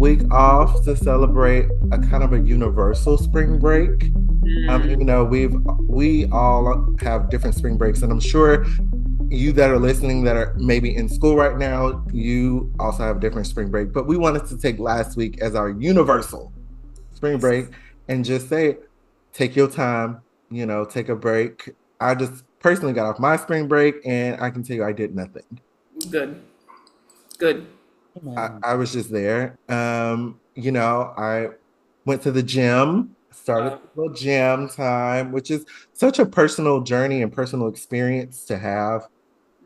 week off to celebrate a kind of a universal spring break. Even though we all have different spring breaks, and I'm sure you that are listening that are maybe in school right now, you also have a different spring break. But we wanted to take last week as our universal spring break and just say, take your time, take a break. I just personally got off my spring break and I can tell you I did nothing. Good. Good. I was just there. I went to the gym, started Uh, a little gym time, which is such a personal journey and personal experience to have.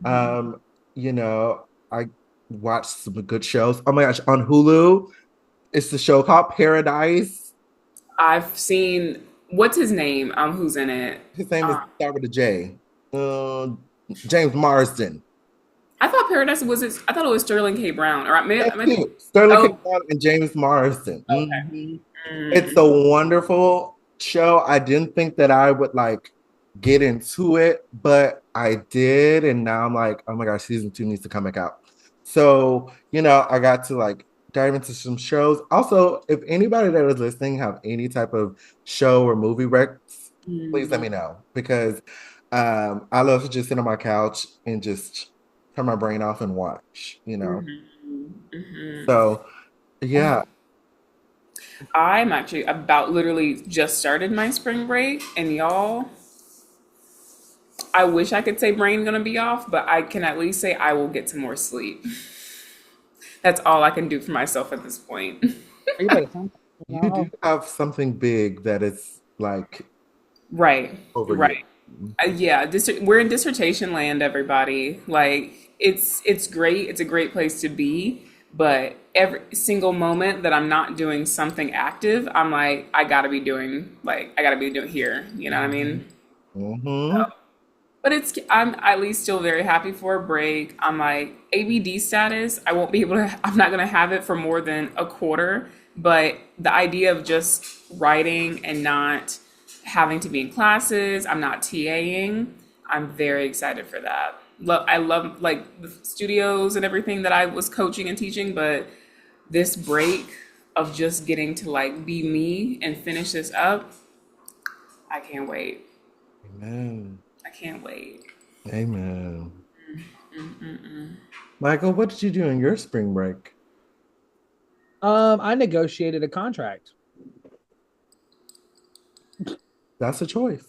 Um, I watched some good shows. Oh my gosh, on Hulu, it's the show called Paradise. I've seen what's his name? Who's in it? His name is Uh, start with a J. Uh, James Marsden. I thought Paradise was it. I thought it was Sterling K. Brown. Or That's maybe. it. Sterling K. Oh, Brown and James Marsden. okay. Mhm. It's Mm, a wonderful show. I didn't think that I would like get into it, but I did, and now I'm like, oh my gosh, season 2 needs to come back out. So, I got to like dive into some shows. Also, if anybody that is listening have any type of show or movie recs, please let mm, me know because I love to just sit on my couch and just turn my brain off and watch. mhm. So, yeah. I'm actually about literally just started my spring break, and y'all, I wish I could say brain gonna be off, but I can at least say I will get some more sleep. That's all I can do for myself at this point. You better find You do have something big that is like Right, over you. right. Yeah, we're in dissertation land, everybody. Like it's great. It's a great place to be, but every single moment that I'm not doing something active, I'm like, I gotta be doing here. You know what I Hmm. mean? Hmm. But I'm at least still very happy for a break. I'm like ABD status. I won't be able to. I'm not gonna have it for more than a quarter. But the idea of just writing and not having to be in classes, I'm not TAing. I'm very excited for that. I love like the studios and everything that I was coaching and teaching, but this break of just getting to like be me and finish this up, I can't wait. Amen. I can't wait. Amen. Michael, what did you do in your spring break? I negotiated a contract. That's a choice.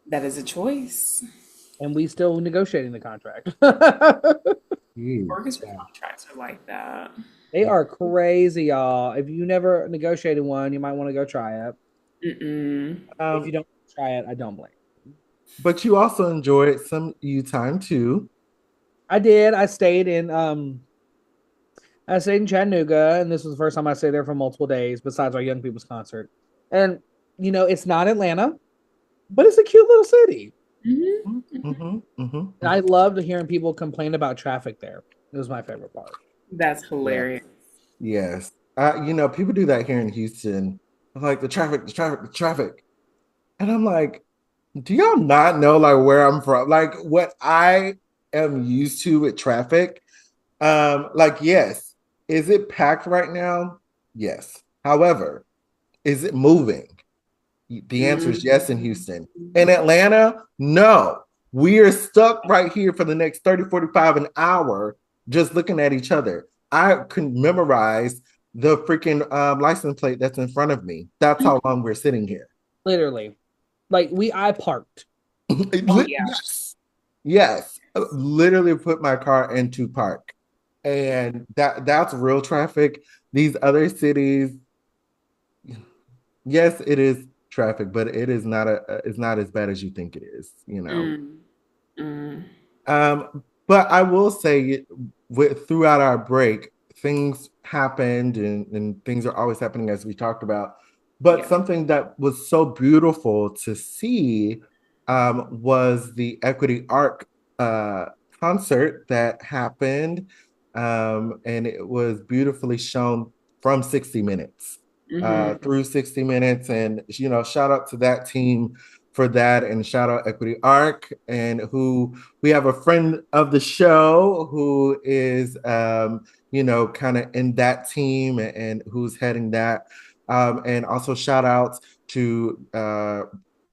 That is a choice. And we still negotiating the contract. Jeez. Orchestra Yeah. contracts are like that. They are crazy, y'all. If you never negotiated one, you might want to go try it. Mm-mm. If you Um, don't try it, I don't blame you. but you also enjoyed some you time too. I did. I stayed in Chattanooga, and this was the first time I stayed there for multiple days, besides our young people's concert. And it's not Atlanta, but it's a cute little city. Mm-hmm. Mm-hmm, mm-hmm, And I loved hearing people complain about traffic there. It was my favorite part. That's yeah. hilarious. Yes. People do that here in Houston. Like the traffic, the traffic, the traffic. And I'm like, do y'all not know like where I'm from? Like what I am used to with traffic. Like, yes, is it packed right now? Yes. However, is it moving? The answer is yes in Mm-hmm. Houston. In Atlanta, no. We are stuck right here for the next 30, 45 an hour just looking at each other. I can memorize the freaking license plate that's in front of me. That's how long we're sitting here. Literally. Like I parked. Oh yeah. Yes. Yes. Literally put my car into park. And that's real traffic. These other cities, yes, it is traffic, but it is not it's not as bad as you think it is. Mm, mm. But I will say throughout our break, things happened and things are always happening as we talked about. But Yeah. something that was so beautiful to see was the Equity Arc uh, concert that happened. And it was beautifully shown from 60 Minutes Mm-hmm. through 60 Minutes. And, shout out to that team for that. And shout out Equity Arc, and who we have a friend of the show who is, kind of in that team, and who's heading that. And also shout outs to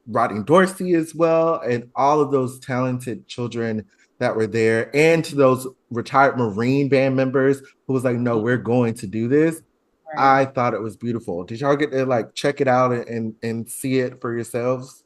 Rodney Dorsey as well, and all of those talented children that were there, and to those retired Marine band members who was like, no, we're going to do this. Right. I thought it was beautiful. Did y'all get to like check it out and see it for yourselves?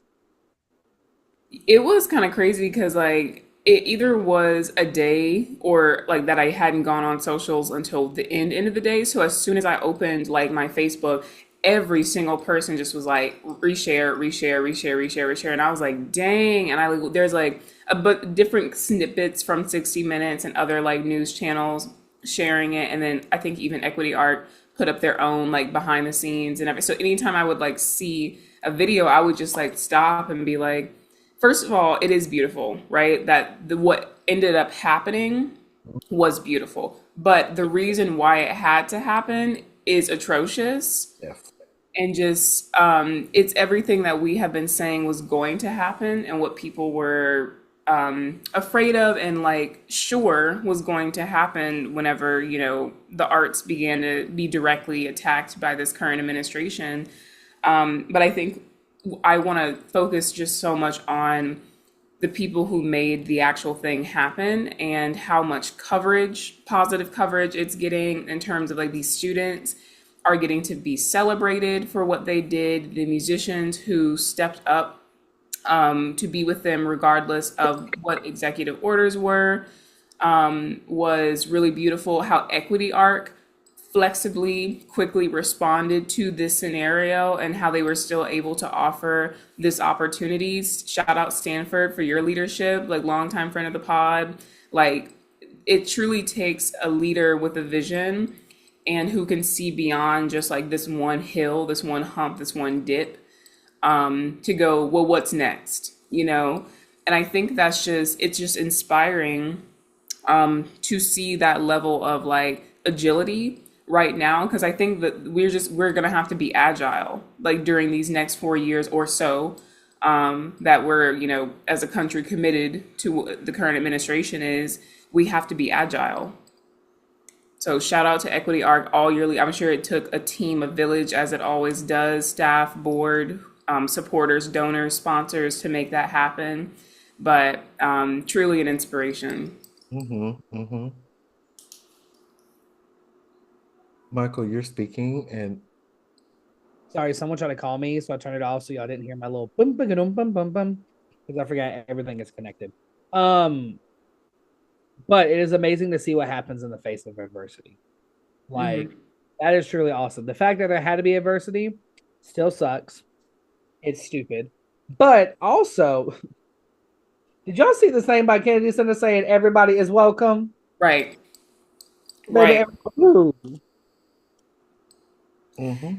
It was kind of crazy because like it either was a day or like that I hadn't gone on socials until the end of the day. So as soon as I opened like my Facebook, every single person just was like reshare, reshare, reshare, reshare, reshare, and I was like, dang! And I like there's like but different snippets from 60 Minutes and other like news channels sharing it, and then I think even Equity Art put up their own like behind the scenes and everything. So anytime I would like see a video, I would just like stop and be like, first of all, it is beautiful, right? That the what ended up happening was beautiful. But the reason why it had to happen is atrocious. Yes. And just it's everything that we have been saying was going to happen and what people were afraid of and like sure was going to happen whenever, the arts began to be directly attacked by this current administration. But I think I want to focus just so much on the people who made the actual thing happen and how much coverage, positive coverage it's getting in terms of like these students are getting to be celebrated for what they did. The musicians who stepped up to be with them regardless of what executive orders were was really beautiful. How Equity Arc flexibly, quickly responded to this scenario and how they were still able to offer this opportunities. Shout out Stanford for your leadership, like longtime friend of the pod. Like it truly takes a leader with a vision and who can see beyond just like this one hill, this one hump, this one dip, to go, well, what's next? And I think it's just inspiring to see that level of like agility right now, because I think that we're gonna have to be agile like during these next 4 years or so, that we're, as a country committed to what the current administration is. We have to be agile. So shout out to Equity Arc all yearly. I'm sure it took a team, a village, as it always does, staff, board, supporters, donors, sponsors to make that happen. But truly an inspiration. Michael, you're speaking, and Sorry, someone tried to call me, so I turned it off so y'all didn't hear my little bum bum bum bum bum bum because I forgot everything is connected. But it is amazing to see what happens in the face of adversity. Like that is truly awesome. The fact that there had to be adversity still sucks. It's stupid. But also, did y'all see the same by Kennedy Center saying everybody is welcome? Right. Baby, Right. mm-hmm.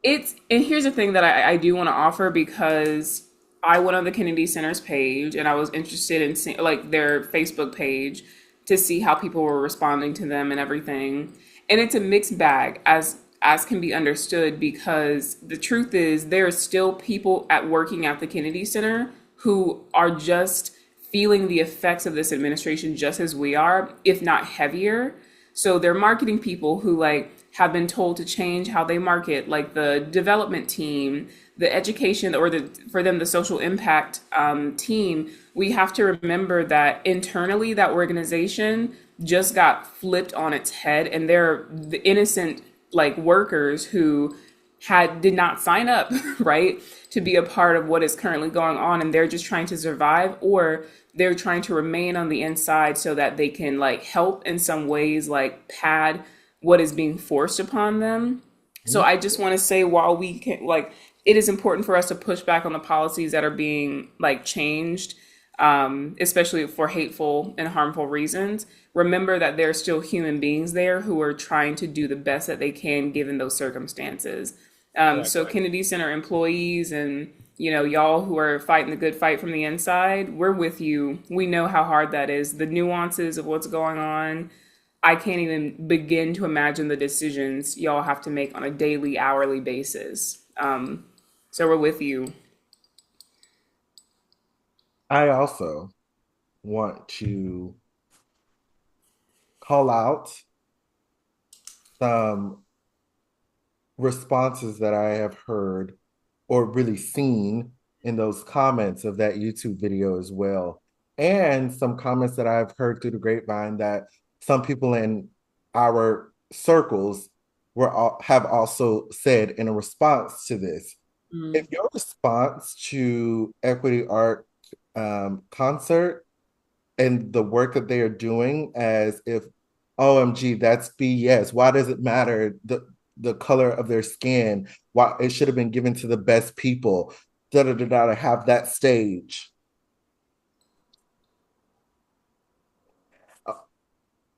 And here's the thing that I do want to offer, because I went on the Kennedy Center's page and I was interested in seeing like their Facebook page to see how people were responding to them and everything. And it's a mixed bag, as can be understood, because the truth is there are still people working at the Kennedy Center who are just feeling the effects of this administration just as we are, if not heavier. So they're marketing people who like have been told to change how they market, like the development team, the education, or for them, the social impact team. We have to remember that internally that organization just got flipped on its head, and they're the innocent like workers who did not sign up, right, to be a part of what is currently going on, and they're just trying to survive, or they're trying to remain on the inside so that they can like help in some ways, like pad what is being forced upon them. So I just want to say, while we can like, it is important for us to push back on the policies that are being like changed, especially for hateful and harmful reasons. Remember that there are still human beings there who are trying to do the best that they can given those circumstances. So Kennedy Center employees and, y'all who are fighting the good fight from the inside, we're with you. We know how hard that is. The nuances of what's going on, I can't even begin to imagine the decisions y'all have to make on a daily, hourly basis. So we're with you. I also want to call out some responses that I have heard or really seen in those comments of that YouTube video as well. And some comments that I've heard through the grapevine that some people in our circles have also said in a response to this. If Mm, your response to Equity Art concert and the work that they are doing as if OMG, that's BS. Why does it matter the color of their skin? Why it should have been given to the best people, da da da da to have that stage.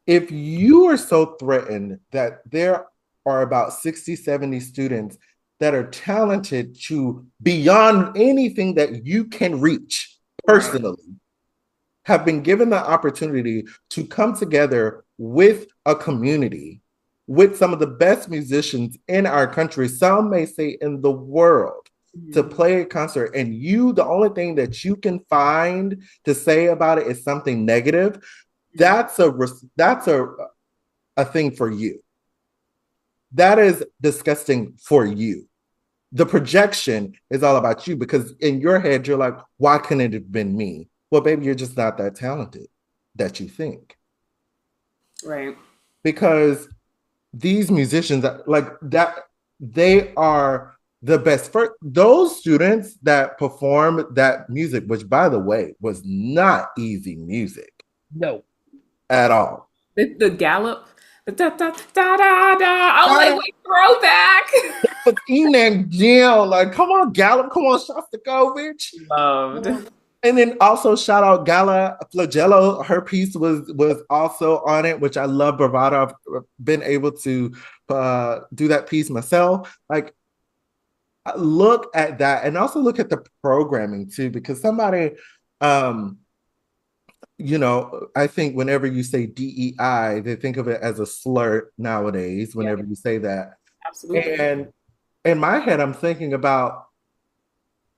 If you are so threatened that there are about 60, 70 students that are talented to beyond anything that you can reach right. personally, have been given the opportunity to come together with a community, with some of the best musicians in our country, some may say in the world, to Mhm. play a concert, and you, the only thing that you can find to say about it is something negative. Mm, That's a thing for you. That is disgusting for you. The projection is all about you because in your head you're like, why couldn't it have been me? Well, baby, you're just not that talented that you think. right. Because these musicians like that, they are the best. For those students that perform that music, which by the way was not easy music No. at all. The gallop, the da da da da da. I was like, That wait, throwback. was Enang Jill. Like, come on, Gallup, come on, Shostakovich. Loved. And then also shout out Gala Flagello. Her piece was also on it, which I love. Bravado. I've been able to do that piece myself. Like, look at that, and also look at the programming too, because somebody, um, I think whenever you say DEI, they think of it as a slur nowadays. Yeah. Whenever you say that, Absolutely. and in my head, I'm thinking about,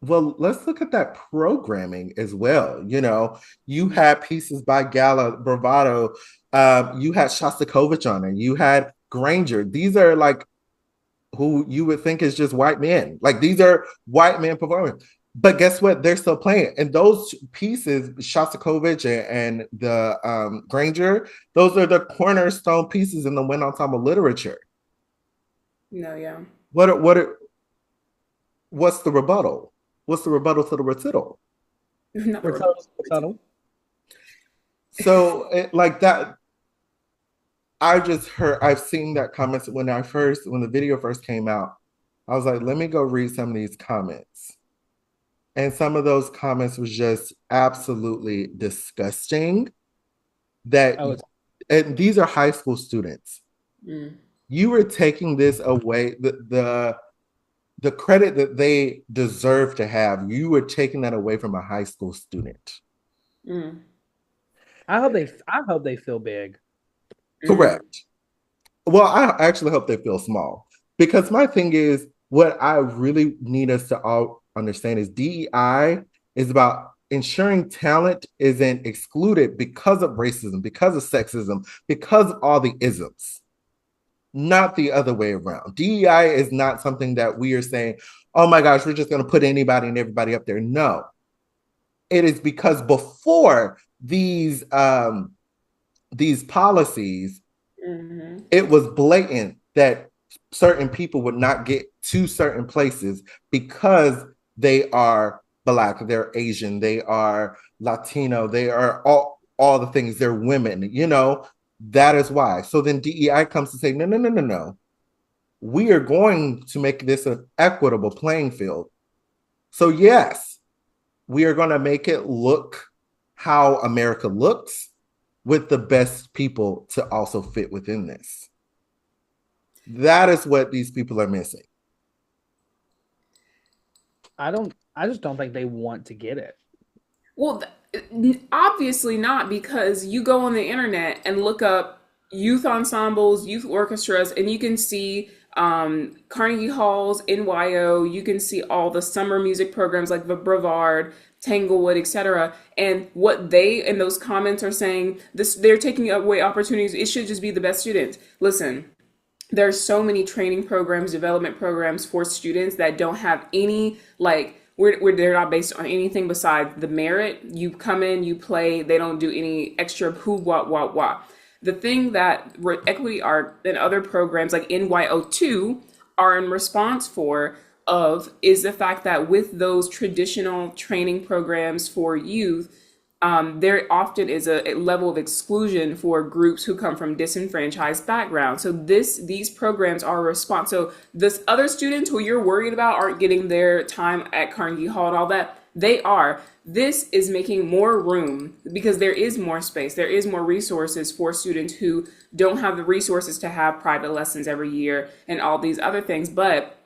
well, let's look at that programming as well. You had pieces by Gala Bravado. You had Shostakovich on it. You had Granger. These are like who you would think is just white men. Like these are white men performing. But guess what? They're still playing. And those pieces, Shostakovich and the Granger, those are the cornerstone pieces in the Win Ensemble literature. No, yeah. What's the rebuttal? What's the rebuttal to the recital? Not the We're rebuttal. subtle. So like that, I've seen that comments when the video first came out. I was like, let me go read some of these comments. And some of those comments was just absolutely disgusting. That Oh, it's and these are high school students. Mm, You were taking this away, the credit that they deserve to have, you were taking that away from a high school student. mm, I hope they feel big. mm. Correct. Well, I actually hope they feel small because my thing is what I really need us to all understand is DEI is about ensuring talent isn't excluded because of racism, because of sexism, because of all the isms, not the other way around. DEI is not something that we are saying, oh my gosh, we're just going to put anybody and everybody up there. No, it is because before these policies, Mhm. it was blatant that certain people would not get to certain places because they are Black, they're Asian, they are Latino, they are all the things, they're women. That is why. So then DEI comes to say, no, no, no, no, no. We are going to make this an equitable playing field. So yes, we are going to make it look how America looks with the best people to also fit within this. That is what these people are missing. I just don't think they want to get it. Well, obviously not because you go on the internet and look up youth ensembles, youth orchestras, and you can see Carnegie Hall's NYO. You can see all the summer music programs like the Brevard, Tanglewood, etc. And what they in those comments are saying, this they're taking away opportunities. It should just be the best students. Listen, there's so many training programs, development programs for students that don't have any like where they're not based on anything besides the merit. You come in, you play. They don't do any extra who, what. The thing that Equity Art and other programs like NYO2 are in response for of is the fact that with those traditional training programs for youth, there often is a level of exclusion for groups who come from disenfranchised backgrounds. So these programs are a response. So this other students who you're worried about aren't getting their time at Carnegie Hall and all that. They are. This is making more room because there is more space. There is more resources for students who don't have the resources to have private lessons every year and all these other things. But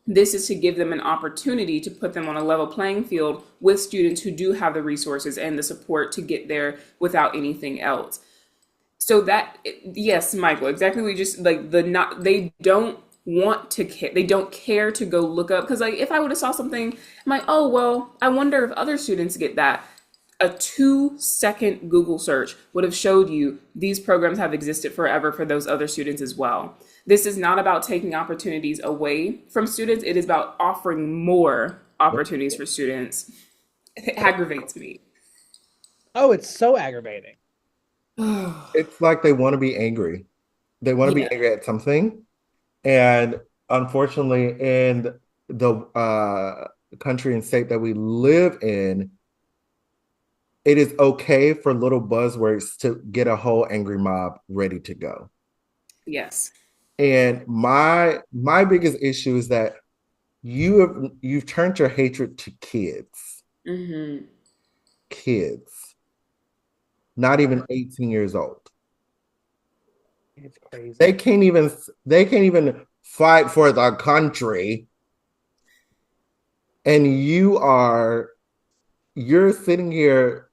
this is to give them an opportunity to put them on a level playing field with students who do have the resources and the support to get there without anything else. So that, yes, Michael, exactly. We just like they don't want to care. They don't care to go look up. Cause like, if I would have saw something, I'm like, oh, well, I wonder if other students get that. A 2-second Google search would have showed you these programs have existed forever for those other students as well. This is not about taking opportunities away from students. It is about offering more opportunities for students. It aggravates me. Oh, it's so aggravating. It's like they want to be angry. They want to be Yeah. angry at something. And unfortunately, in the country and state that we live in, it is okay for little buzzwords to get a whole angry mob ready to go. Yes. And my biggest issue is that you've turned your hatred to kids. Mm-hmm. Kids, not even 18 years old. It's crazy. They can't even fight for the country. And you're sitting here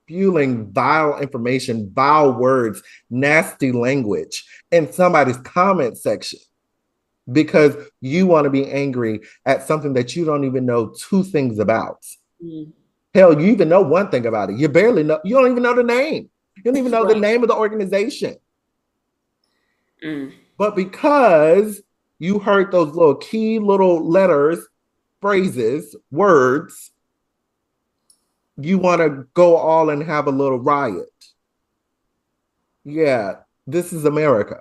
spewing vile information, vile words, nasty language in somebody's comment section because you want to be angry at something that you don't even know two things about. Mm. Hell, you even know one thing about it. You barely know, you don't even know the name. You don't even know the Right. name of the organization. Mm. But because you heard those little key little letters, phrases, words, you want to go all and have a little riot. Yeah, this is America.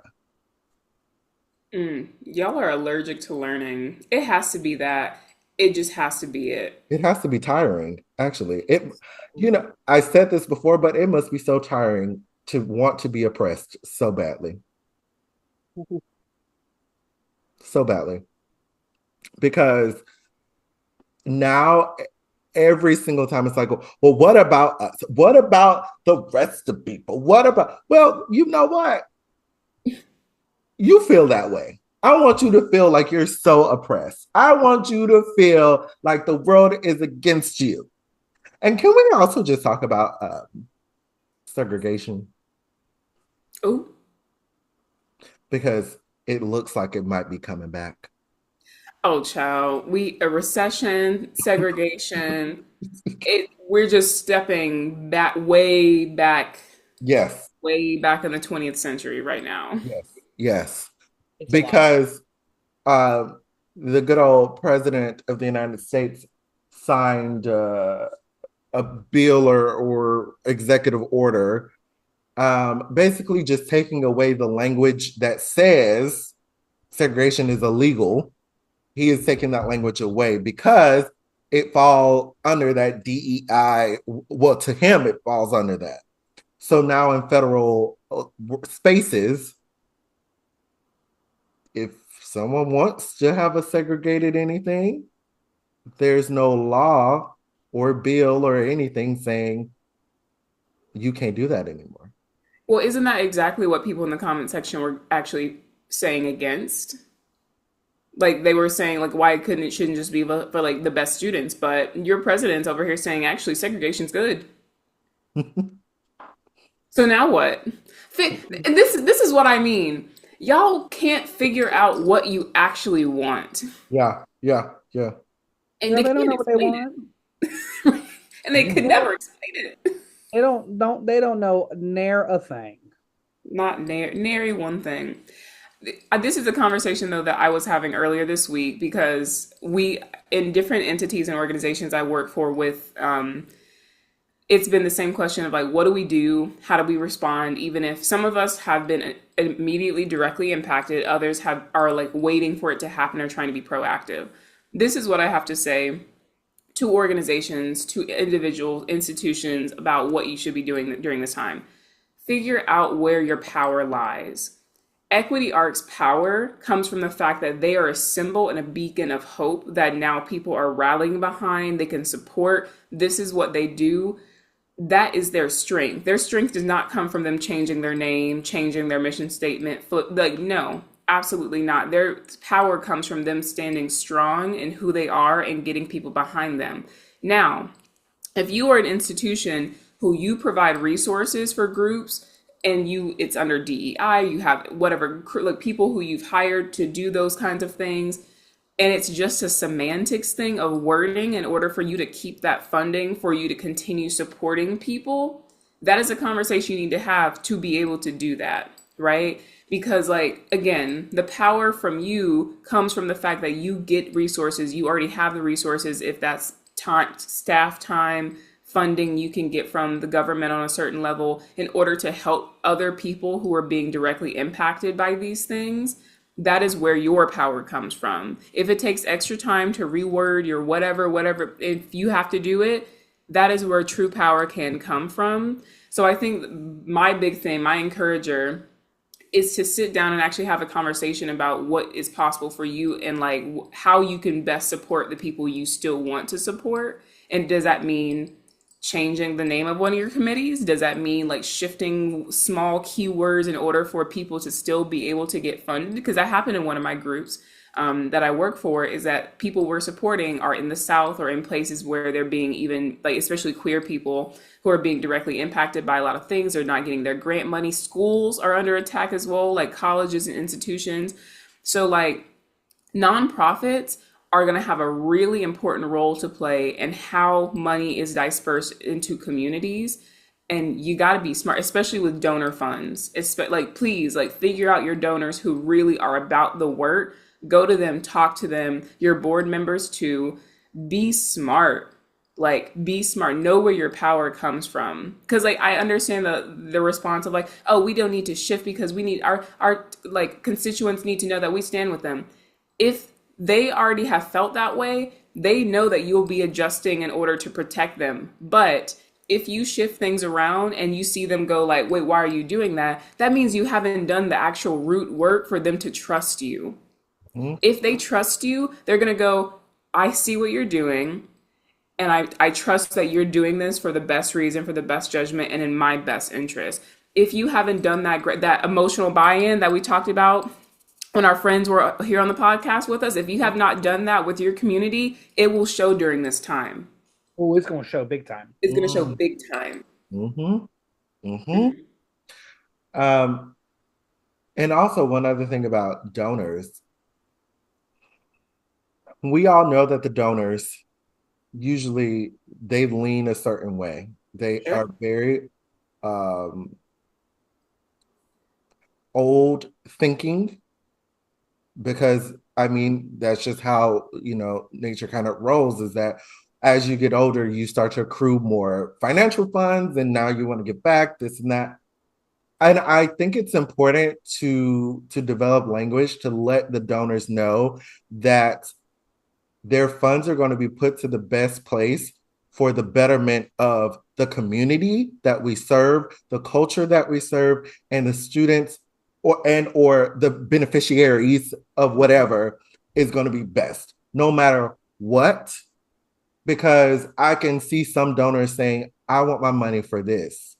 Mm. Y'all are allergic to learning. It has to be that. It just has to be it. It has to be tiring, actually. I said this before, but it must be so tiring to want to be oppressed so badly. So badly. Because now every single time it's like, well, what about us? What about the rest of people? What about, well, you know what? You feel that way. I want you to feel like you're so oppressed. I want you to feel like the world is against you. And can we also just talk about segregation? Oh, Because it looks like it might be coming back. oh, child. A recession, segregation. We're just stepping Yes, way back in the 20th century right now. yes, yes. It's a lot. Because the good old president of the United States signed a bill or executive order, basically just taking away the language that says segregation is illegal. He is taking that language away because it falls under that DEI. Well, to him, it falls under that. So now in federal spaces, if someone wants to have a segregated anything, there's no law or bill or anything saying you can't do that anymore. Well, isn't that exactly what people in the comment section were actually saying against? Like they were saying, like, why couldn't it shouldn't just be for like the best students? But your president's over here saying actually segregation's good. So now what? And this is what I mean. y'all can't figure out what you actually want, Yeah, yeah, yeah. and Girl, they they don't can't know what they explain want. it, and they could They Mhm. never don't. explain it. They don't know ne'er a thing. Not nary one thing. This is a conversation though that I was having earlier this week because we in different entities and organizations I work for with it's been the same question of like, what do we do? How do we respond? Even if some of us have been immediately directly impacted, others have are like waiting for it to happen or trying to be proactive. This is what I have to say to organizations, to individuals, institutions about what you should be doing during this time. Figure out where your power lies. Equity Arc's power comes from the fact that they are a symbol and a beacon of hope that now people are rallying behind. They can support. This is what they do. That is their strength. Their strength does not come from them changing their name, changing their mission statement. Like, no, absolutely not. Their power comes from them standing strong in who they are and getting people behind them. Now, if you are an institution who you provide resources for groups and it's under DEI, you have whatever, like people who you've hired to do those kinds of things, and it's just a semantics thing of wording in order for you to keep that funding for you to continue supporting people, that is a conversation you need to have to be able to do that, right? Because like again, the power from you comes from the fact that you get resources, you already have the resources. If that's time, staff time, funding you can get from the government on a certain level in order to help other people who are being directly impacted by these things, that is where your power comes from. If it takes extra time to reword your whatever, if you have to do it, that is where true power can come from. So I think my big thing, my encourager, is to sit down and actually have a conversation about what is possible for you and like how you can best support the people you still want to support. And does that mean changing the name of one of your committees? Does that mean like shifting small keywords in order for people to still be able to get funded? Because that happened in one of my groups that I work for, is that people we're supporting are in the South or in places where they're being even like, especially queer people who are being directly impacted by a lot of things. They're not getting their grant money. Schools are under attack as well, like colleges and institutions. So like nonprofits are going to have a really important role to play in how money is dispersed into communities. And you got to be smart, especially with donor funds. It's like, please, like, figure out your donors who really are about the work. Go to them, talk to them, your board members too. Be smart. Like, be smart. Know where your power comes from. Because, like, I understand the response of like, oh, we don't need to shift because we need our like constituents need to know that we stand with them. If they already have felt that way, they know that you'll be adjusting in order to protect them. But if you shift things around and you see them go like, wait, why are you doing that? That means you haven't done the actual root work for them to trust you. Mhm. If they trust you, they're going to go, I see what you're doing. And I trust that you're doing this for the best reason, for the best judgment, and in my best interest. If you haven't done that emotional buy-in that we talked about when our friends were here on the podcast with us, if you have not done that with your community, it will show during this time. Oh, it's gonna show big time. It's going to show big time. Mhm. Mhm. Um, and also one other thing about donors, we all know that the donors usually they lean a certain way. They Sure. are very um, old thinking because I mean that's just how nature kind of rolls. Is that as you get older, you start to accrue more financial funds, and now you want to give back this and that. And I think it's important to develop language to let the donors know that their funds are going to be put to the best place for the betterment of the community that we serve, the culture that we serve, and the students or the beneficiaries of whatever is going to be best, no matter what. Because I can see some donors saying, I want my money for this.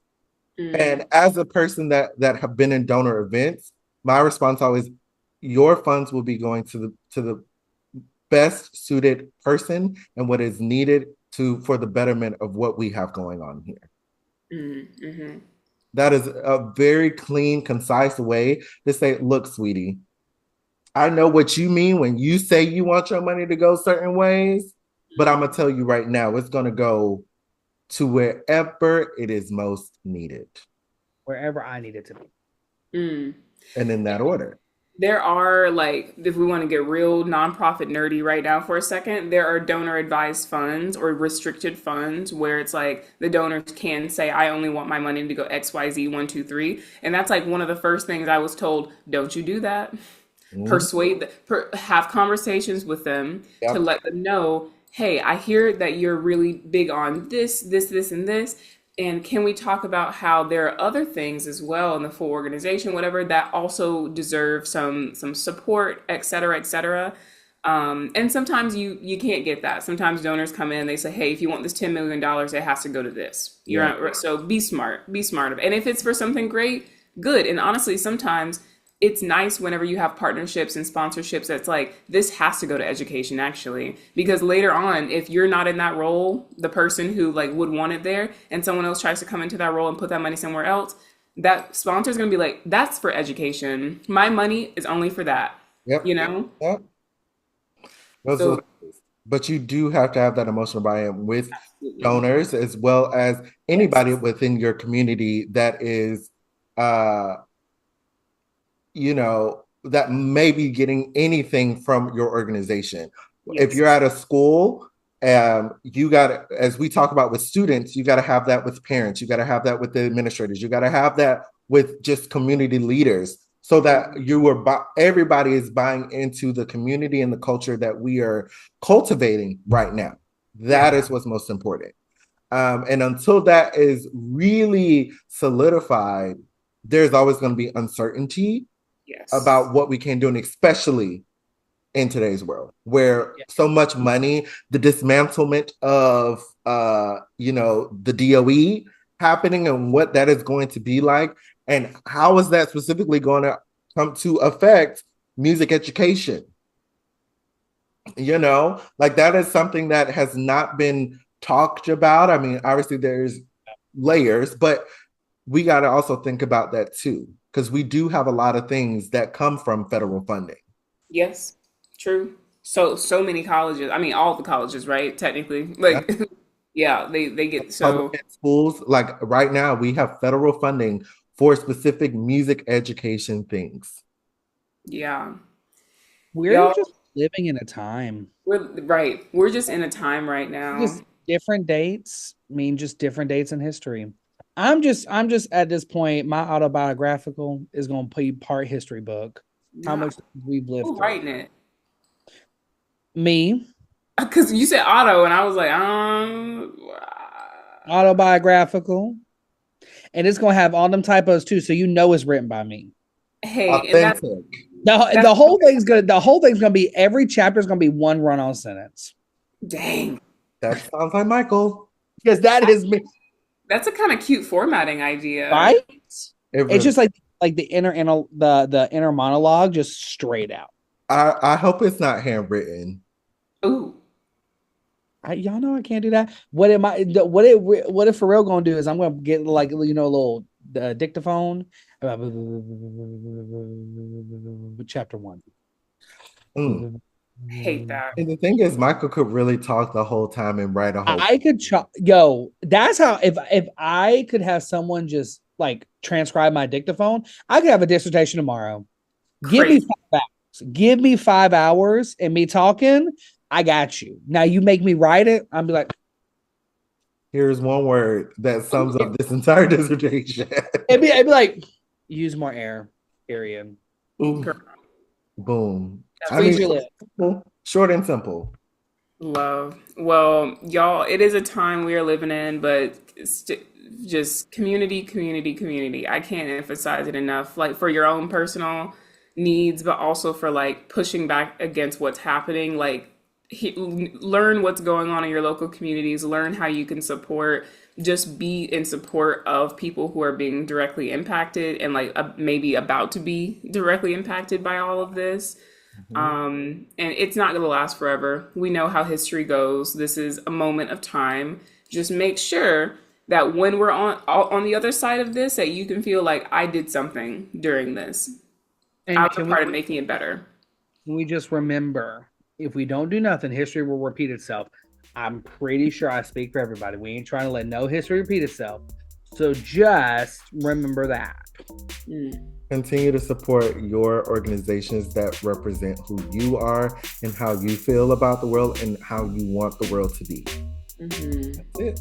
And Mm, as a person that have been in donor events, my response always, your funds will be going to the best suited person and what is needed for the betterment of what we have going on here. mm, mm-hmm. That is a very clean, concise way to say, look, sweetie, I know what you mean when you say you want your money to go certain ways, but I'm gonna tell you right now, it's gonna go to wherever it is most needed. Wherever I need it to be. Mm. And in that order. There are like, if we want to get real nonprofit nerdy right now for a second, there are donor advised funds or restricted funds where it's like the donors can say, I only want my money to go XYZ 1 2 3. And that's like one of the first things I was told, don't you do that. Mhm. Have conversations with them to Yep. let them know, hey, I hear that you're really big on this, and this. And can we talk about how there are other things as well in the full organization, whatever, that also deserve some support, et cetera, et cetera. And sometimes you can't get that. Sometimes donors come in, they say, hey, if you want this $10 million, it has to go to this. You're Yeah. not, so be smart. And if it's for something great, good. And honestly, sometimes it's nice whenever you have partnerships and sponsorships that's like, this has to go to education actually, because later on, if you're not in that role, the person who like would want it there, and someone else tries to come into that role and put that money somewhere else, that sponsor is going to be like, that's for education, my money is only for that, Yep. you know. Yep. Those are, So but you do have to have that emotional buy-in with absolutely. donors as well as anybody Yes. within your community that is uh that may be getting anything from your organization. If Yes. you're at a school, you got to, as we talk about with students, you got to have that with parents, you got to have that with the administrators, you got to have that with just community leaders so that everybody is buying into the community and the culture that we are cultivating right now. That Yeah. is what's most important. And until that is really solidified, there's always going to be uncertainty Yes. about what we can do, and especially in today's world where Yeah. so much money, the dismantlement of the DOE happening and what that is going to be like, and how is that specifically going to come to affect music education? Like that is something that has not been talked about. I mean, obviously there's layers, but we got to also think about that too, because we do have a lot of things that come from federal funding. Yes. True. So many colleges, I mean all the colleges, right, technically, Yeah. like yeah, they get so. Public schools, like right now, we have federal funding for specific music education things. Yeah. We're Y'all, just living in a time. we're right. We're just in a time right now. Just different dates mean just different dates in history. I'm just at this point, my autobiographical is gonna be part history book. How Nah, much we've lived who through. writing it? Me, Because you said auto, and I was like, autobiographical. And it's gonna have all them typos too, so you know it's written by me. hey, and Authentic. The that's whole thing's gonna be every chapter is gonna be one run-on sentence. dang. That sounds like Michael. Because that is me. That's a kind of cute formatting idea. Right? It It's really, just like the inner monologue just straight out. I hope it's not handwritten. Ooh, Y'all know I can't do that. What if for real gonna do is I'm gonna get like a little dictaphone. Chapter one. Mm. hate that. And the thing is, Michael could really talk the whole time and write a whole. I could yo. That's how if I could have someone just like transcribe my dictaphone, I could have a dissertation tomorrow. Give me Crazy. 5 hours. Give me 5 hours and me talking. I got you. Now you make me write it. I'll be like, Here's one word that sums up this entire dissertation. it'd be like, use more air. Period. Ooh, Girl, boom. I Squeeze mean, your lip. simple, short and simple. love. Well, y'all, it is a time we are living in, but just community, community, community. I can't emphasize it enough. Like for your own personal needs, but also for like pushing back against what's happening. Like learn what's going on in your local communities, learn how you can support, just be in support of people who are being directly impacted and like maybe about to be directly impacted by all of this. Mhm. And it's not going to last forever. We know how history goes. This is a moment of time. Just make sure that when we're on the other side of this, that you can feel like I did something during this. I And was a part of making it better. can we just remember, if we don't do nothing, history will repeat itself. I'm pretty sure I speak for everybody. We ain't trying to let no history repeat itself. So just remember that. Continue to support your organizations that represent who you are and how you feel about the world and how you want the world to be. That's it.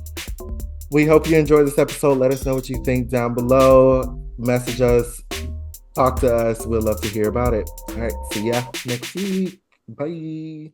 We hope you enjoyed this episode. Let us know what you think down below. Message us. Talk to us. We'd love to hear about it. All right. See ya next week. Bye.